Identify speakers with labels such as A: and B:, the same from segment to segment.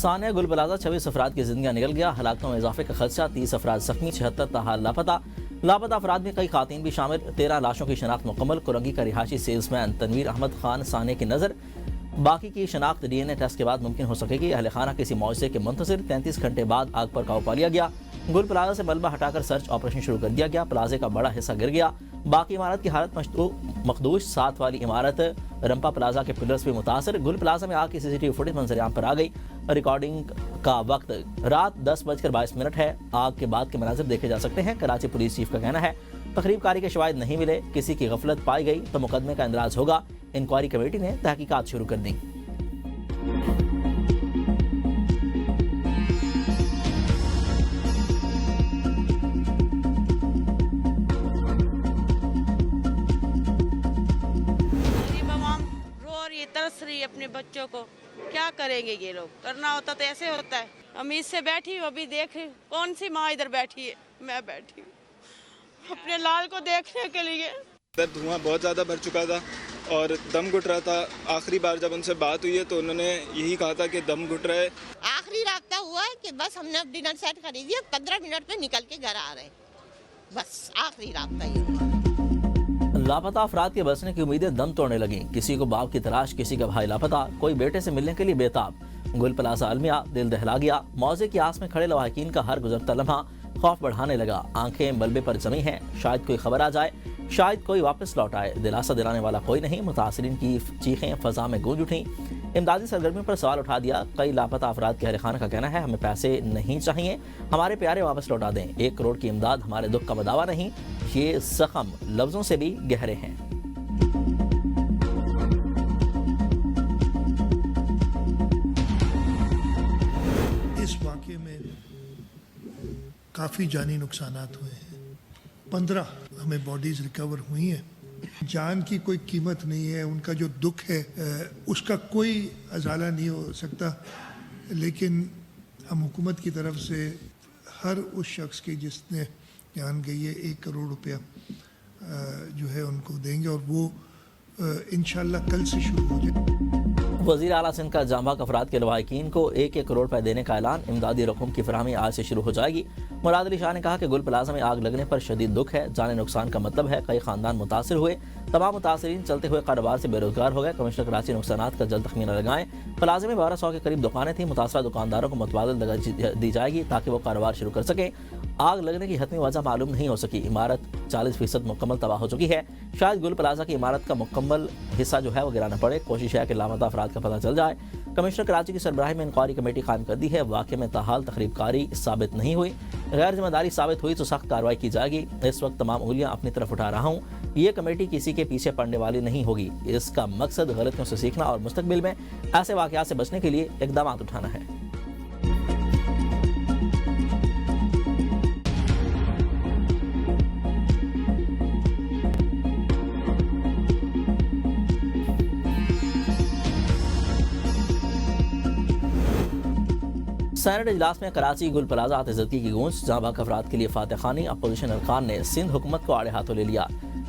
A: ثانیہ گل plaza 26 افراد کی زندگیاں نکل گیا، ہلاکتوں میں اضافے کا خدشہ، 30 افراد زخمی، 76 تاحال لاپتہ افراد میں کئی خواتین بھی شامل، 13 لاشوں کی شناخت مکمل، کرنگی کا رہائشی سیلز مین تنویر احمد خان ثانیہ کی نظر، باقی کی شناخت ڈی این اے ٹیسٹ کے بعد ممکن ہو سکے گی۔ اہل خانہ کسی معجزے کے منتظر، 33 گھنٹے بعد آگ پر قابو پا لیا گیا۔ گل پلازہ سے ملبہ ہٹا کر سرچ آپریشن شروع کر دیا گیا، پلازے کا بڑا حصہ گر گیا، باقی عمارت کی حالت مخدوش، 7 والی عمارت رمپا پلازہ کے پلرز بھی متاثر۔ گل پلازہ میں آگ کی CCTV فوٹیج منظر عام پر آ گئی، ریکارڈنگ کا وقت رات 10:22 ہے، آگ کے بعد کے مناظر دیکھے جا سکتے ہیں۔ کراچی پولیس چیف کا کہنا ہے تخریب کاری کے شواہد نہیں ملے، کسی کی غفلت پائی گئی تو مقدمے کا اندراج ہوگا، انکوائری کمیٹی نے تحقیقات شروع کر دیں۔
B: ترس رہی اپنے بچوں کو، کیا کریں گے یہ لوگ؟ کرنا ہوتا تو ایسے ہوتا ہے۔ امید سے بیٹھی ہوں، ابھی دیکھ کون سی ماں ادھر بیٹھی ہے، میں بیٹھی ہوں اپنے لال کو دیکھنے کے لیے۔
C: دھواں بہت زیادہ بڑھ چکا تھا اور دم گھٹ رہا تھا۔ آخری بار جب ان سے بات ہوئی ہے تو انہوں نے یہی کہا تھا کہ دم گھٹ رہا ہے۔
D: آخری رابطہ ہوا ہے کہ بس ہم نے اب ڈنر سیٹ خریدی ہے، 15 منٹ پہ نکل کے گھر آ رہے ہیں، بس آخری رابطہ یہ ہوا۔
A: لاپتہ افراد کے بچنے کی امیدیں دم توڑنے لگیں، کسی کو باپ کی تلاش، کسی کا بھائی لاپتہ، کوئی بیٹے سے ملنے کے لیے بےتاب۔ گل پلازہ المیہ دل دہلا گیا، موضوع کی آس میں کھڑے لواحقین کا ہر گزرتا لمحہ خوف بڑھانے لگا، آنکھیں ملبے پر جمی ہیں، شاید کوئی خبر آ جائے، شاید کوئی واپس لوٹ آئے، دلاسا دلانے والا کوئی نہیں۔ متاثرین کی چیخیں فضا میں گونج اٹھیں، امدادی سرگرمیوں پر سوال اٹھا دیا۔ کئی لاپتہ افراد کے اہل خانہ کا کہنا ہے ہمیں پیسے نہیں چاہیے، ہمارے پیارے واپس لوٹا دیں، 1 کروڑ کی امداد ہمارے دکھ کا بداوا نہیں۔ یہ زخم لفظوں سے بھی گہرے ہیں۔
E: اس واقعے میں کافی جانی نقصانات ہوئے ہیں، 15 ہمیں باڈیز ریکور ہوئی ہیں۔ جان کی کوئی قیمت نہیں ہے، ان کا جو دکھ ہے اس کا کوئی ازالہ نہیں ہو سکتا، لیکن ہم حکومت کی طرف سے ہر اس شخص کی جس نے جان گئی ہے 1 کروڑ روپیہ جو ہے ان کو دیں گے، اور وہ انشاءاللہ کل سے شروع ہو جائے۔
A: وزیر اعلیٰ سندھ کا جاں بحق افراد کے لواحقین کو 1 کروڑ روپے دینے کا اعلان، امدادی رقم کی فراہمی آج سے شروع ہو جائے گی۔ مراد علی شاہ نے کہا کہ گل پلازہ میں آگ لگنے پر شدید دکھ ہے، جانی نقصان کا مطلب ہے کئی خاندان متاثر ہوئے، تمام متاثرین چلتے ہوئے کاروبار سے بے روزگار ہو گئے۔ کمشنر کراچی نقصانات کا جلد تخمینہ لگائیں۔ پلازے میں 1200 کے قریب دکانیں تھیں، متاثرہ دکانداروں کو متبادل جگہ دی جائے گی تاکہ وہ کاروبار شروع کر سکیں۔ آگ لگنے کی حتمی وجہ معلوم نہیں ہو سکی، عمارت 40% مکمل تباہ ہو چکی ہے، شاید گل پلازہ کی عمارت کا مکمل حصہ جو ہے وہ گرانا پڑے، کوشش ہے کہ لاپتہ افراد کا پتہ چل جائے۔ کمشنر کراچی کی سربراہی میں انکوائری کمیٹی قائم کر دی ہے، واقعے میں تاحال تخریب کاری ثابت نہیں ہوئی، غیر ذمہ داری ثابت ہوئی تو سخت کارروائی کی جائے گی۔ اس وقت تمام انگلیاں اپنی طرف اٹھا رہا ہوں، یہ کمیٹی کسی کے پیچھے پڑنے والی نہیں ہوگی، اس کا مقصد غلطیوں سے سیکھنا اور مستقبل میں ایسے واقعات سے بچنے کے لیے اقدامات اٹھانا ہے۔ سینٹ اجلاس میں کراچی گل پلازہ آتشزدگی کی گونج، جاں بحق افراد کے لیے فاتح خوانی، اپوزیشن ارکان نے سندھ حکومت کو آڑے ہاتھوں لے لیا۔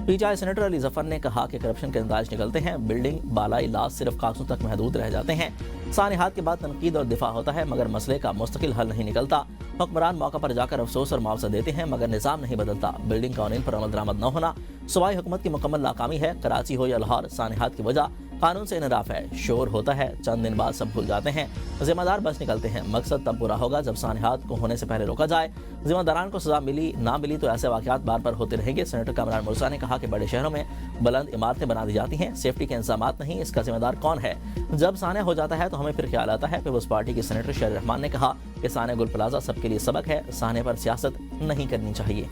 A: P T I senator Ali Zafar نے کہا کہ کرپشن کے نتائج نکلتے ہیں، بلڈنگ بالائی لاز صرف کاغذوں تک محدود رہ جاتے ہیں، سانحات کے بعد تنقید اور دفاع ہوتا ہے مگر مسئلے کا مستقل حل نہیں نکلتا، حکمران موقع پر جا کر افسوس اور معاوضہ دیتے ہیں مگر نظام نہیں بدلتا، بلڈنگ قوانین پر عمل درآمد نہ ہونا صوبائی حکومت کی مکمل ناکامی ہے، کراچی ہو یا لاہور سانحات کی وجہ قانون سے انحراف ہے، شور ہوتا ہے، چند دن بعد سب بھول جاتے ہیں، ذمہ دار بچ نکلتے ہیں، مقصد تب پورا ہوگا جب سانحات کو ہونے سے پہلے روکا جائے، ذمہ داران کو سزا ملی نہ ملی تو ایسے واقعات بار بار ہوتے رہیں گے۔ سینیٹر کامران مرزا نے کہا کہ بڑے شہروں میں بلند عمارتیں بنا دی جاتی ہیں، سیفٹی کے انتظامات نہیں، اس کا ذمہ دار کون ہے؟ جب سانحہ ہو جاتا ہے تو ہمیں پھر خیال آتا ہے۔ پیپلز پارٹی کے سینیٹر شیر رحمان نے کہا کہ سانحہ گل پلازہ سب کے لیے سبق ہے، سانحے پر سیاست نہیں کرنی چاہیے۔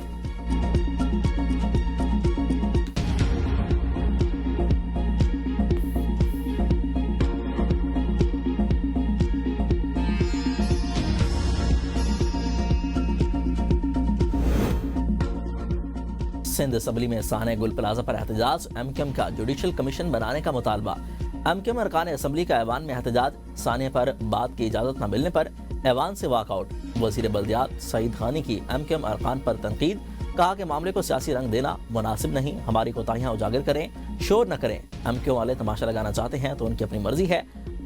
A: سندھ اسمبلی میں سانحہ گل پلازہ پر احتجاج، ایم کیو ایم کا جوڈیشل کمیشن بنانے کا مطالبہ، ایم کیو ایم ارکان اسمبلی کا ایوان میں احتجاج، سانحہ پر بات کی اجازت نہ ملنے پر ایوان سے واک آؤٹ، وزیر بلدیات سعید خانی کی ایم کیو ایم ارکان پر تنقید، کہا کہ معاملے کو سیاسی رنگ دینا مناسب نہیں، ہماری کوتاہیاں اجاگر کریں، شور نہ کریں، ایم کیو والے تماشا لگانا چاہتے ہیں تو ان کی اپنی مرضی ہے،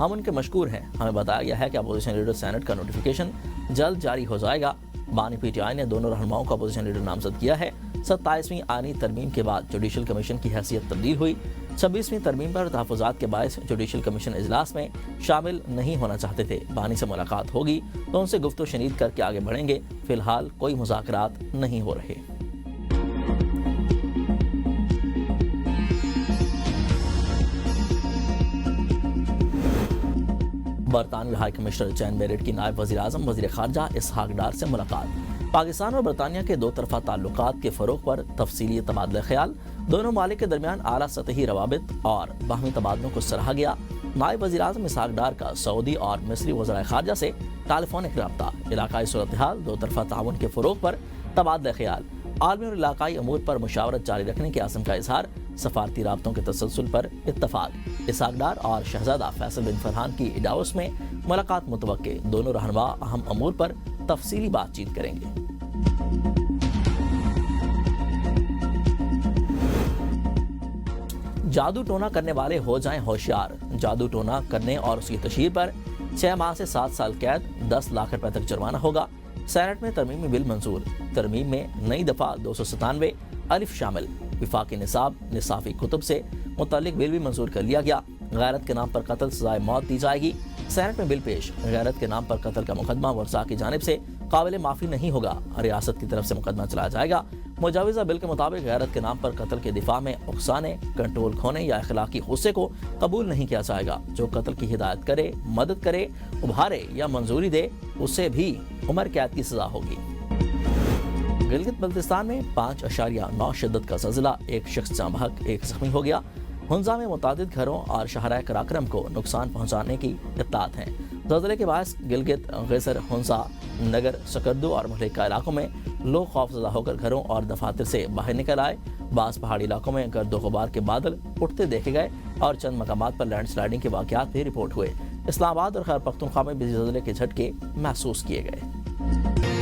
A: ہم ان کے مشکور ہیں. ہمیں بتایا گیا ہے کہ اپوزیشن لیڈر سینٹ کا نوٹیفیکیشن جلد جاری ہو جائے گا. بانی پی ٹی آئی نے دونوں رہنماؤں کو اپوزیشن لیڈر نامزد کیا ہے. 27ویں آئینی ترمیم کے بعد جوڈیشل کمیشن کی حیثیت تبدیل ہوئی. 26ویں ترمیم پر تحفظات کے باعث جوڈیشل کمیشن اجلاس میں شامل نہیں ہونا چاہتے تھے. بانی سے ملاقات ہوگی تو ان سے گفت و شنید کر کے آگے بڑھیں گے. فی الحال کوئی مذاکرات نہیں ہو رہے. برطانوی ہائی کمشنر جین بیرٹ کی نائب وزیر اعظم وزیر خارجہ اسحاق ڈار سے ملاقات. پاکستان اور برطانیہ کے دو طرفہ تعلقات کے فروغ پر تفصیلی تبادلہ خیال. دونوں ممالک کے درمیان اعلیٰ سطحی روابط اور باہمی تبادلوں کو سراہا گیا. نائب وزیر اعظم اسحاق ڈار کا سعودی اور مصری وزرائے خارجہ سے ٹیلی فونک رابطہ. علاقائی صورتحال، دو طرفہ تعاون کے فروغ پر تبادلہ خیال، عالمی اور علاقائی امور پر مشاورت جاری رکھنے کے عزم کا اظہار. سفارتی رابطوں کے تسلسل پر اتفاق. اسحاق ڈار اور شہزادہ فیصل بن فرحان کی ڈاووس میں ملاقات متوقع. دونوں رہنما اہم امور پر تفصیلی بات چیت کریں گے. جادو ٹونا کرنے والے ہو جائیں ہوشیار. جادو ٹونا کرنے اور اس کی تشہیر پر 6 ماہ سے 7 سال قید، 10 لاکھ روپے تک جرمانہ ہوگا. سینٹ میں ترمیمی بل منظور. ترمیم میں نئی دفعہ 297 الف شامل. وفاقی نصاب نصافی کتب سے متعلق بل بھی منظور کر لیا گیا. غیرت کے نام پر قتل سزائے موت دی جائے گی. سینٹ میں بل پیش. غیرت کے نام پر قتل کا مقدمہ ورثاء کی جانب سے قابل معافی نہیں ہوگا. ریاست کی طرف سے مقدمہ چلایا جائے گا. مجوزہ بل کے مطابق غیرت کے نام پر قتل کے دفاع میں اکسانے، کنٹرول کھونے یا اخلاقی غصے کو قبول نہیں کیا جائے گا. جو قتل کی ہدایت کرے، مدد کرے، ابھارے یا منظوری دے، اسے بھی عمر قید کی سزا ہوگی. گلگت بلتستان میں 5.9 شدت کا زلزلہ، 1 شخص جاں بحق، 1 زخمی ہو گیا. ہنزا میں متعدد گھروں اور شاہراہ کراکرم کو نقصان پہنچانے کی اطلاعات ہیں. زلزلے کے باعث گلگت، غیسر، ہنزا، نگر، سکردو اور مہلکہ علاقوں میں لوگ خوف زدہ ہو کر گھروں اور دفاتر سے باہر نکل آئے. بعض پہاڑی علاقوں میں گرد و غبار کے بادل اٹھتے دیکھے گئے اور چند مقامات پر لینڈ سلائڈنگ کے واقعات بھی رپورٹ ہوئے. اسلام آباد اور خیبر پختونخوا میں بھی زلزلے کے جھٹکے محسوس کیے گئے.